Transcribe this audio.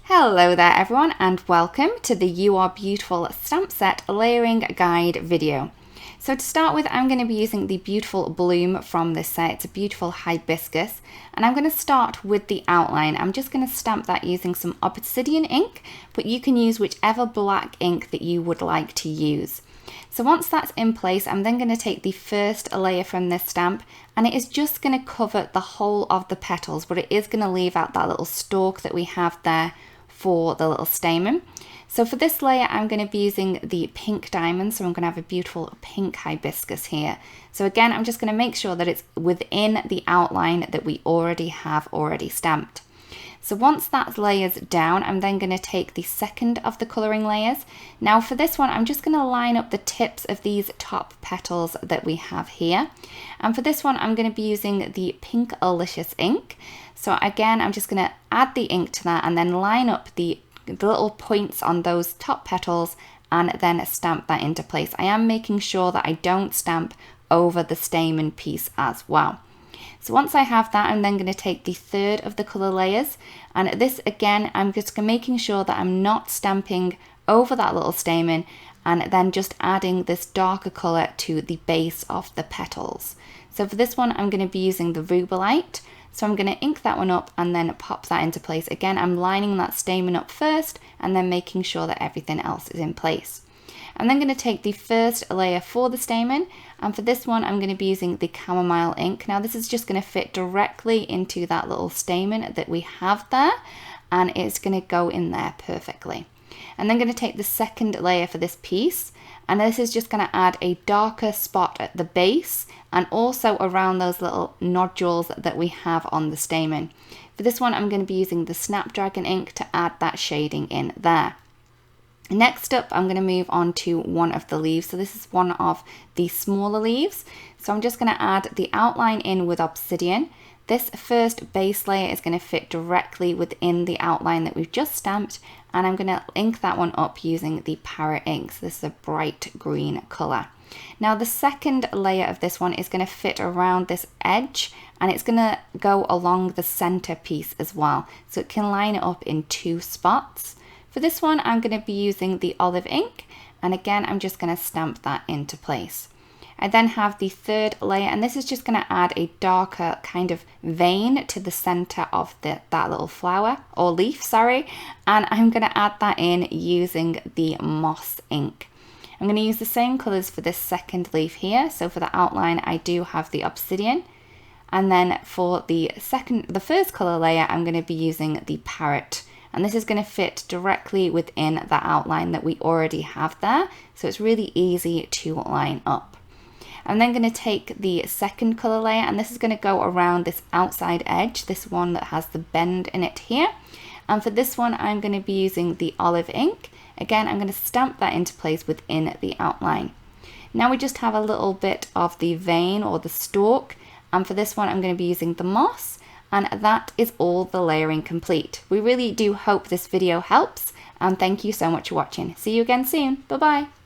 Hello there everyone, and welcome to the You Are Beautiful stamp set layering guide video. So to start with, I'm going to be using the beautiful bloom from this set. It's a beautiful hibiscus, and I'm going to start with the outline. I'm just going to stamp that using some obsidian ink, but you can use whichever black ink that you would like to use. So once that's in place, I'm then going to take the first layer from this stamp, and it is just going to cover the whole of the petals, but it is going to leave out that little stalk that we have there for the little stamen. So for this layer, I'm going to be using the pink diamond, so I'm going to have a beautiful pink hibiscus here. So again, I'm just going to make sure that it's within the outline that we already have stamped. So once that layer's down, I'm then going to take the second of the colouring layers. Now for this one, I'm just going to line up the tips of these top petals that we have here. And for this one, I'm going to be using the Pink Alicious ink. So again, I'm just going to add the ink to that and then line up the little points on those top petals and then stamp that into place. I am making sure that I don't stamp over the stamen piece as well. So once I have that, I'm then going to take the third of the colour layers, and this again, I'm just making sure that I'm not stamping over that little stamen, and then just adding this darker colour to the base of the petals. So for this one, I'm going to be using the Rubellite. So I'm going to ink that one up and then pop that into place. Again, I'm lining that stamen up first and then making sure that everything else is in place. I'm then going to take the first layer for the stamen, and for this one I'm going to be using the chamomile ink. Now this is just going to fit directly into that little stamen that we have there, and it's going to go in there perfectly. I'm then going to take the second layer for this piece, and this is just going to add a darker spot at the base and also around those little nodules that we have on the stamen. For this one I'm going to be using the Snapdragon ink to add that shading in there. Next up, I'm going to move on to one of the leaves. So this is one of the smaller leaves. So I'm just going to add the outline in with obsidian. This first base layer is going to fit directly within the outline that we've just stamped, and I'm going to ink that one up using the Parrot ink. So this is a bright green colour. Now the second layer of this one is going to fit around this edge, and it's going to go along the centre piece as well. So it can line it up in two spots. For this one, I'm going to be using the olive ink, and again, I'm just going to stamp that into place. I then have the third layer, and this is just going to add a darker kind of vein to the center of that little flower, or leaf, sorry, and I'm going to add that in using the moss ink. I'm going to use the same colors for this second leaf here. So for the outline, I do have the obsidian, and then for the first color layer, I'm going to be using the Parrot. And this is going to fit directly within that outline that we already have there. So it's really easy to line up. I'm then going to take the second colour layer, and this is going to go around this outside edge, this one that has the bend in it here. And for this one, I'm going to be using the olive ink. Again, I'm going to stamp that into place within the outline. Now we just have a little bit of the vein or the stalk. And for this one, I'm going to be using the moss. And that is all the layering complete. We really do hope this video helps, and thank you so much for watching. See you again soon. Bye bye.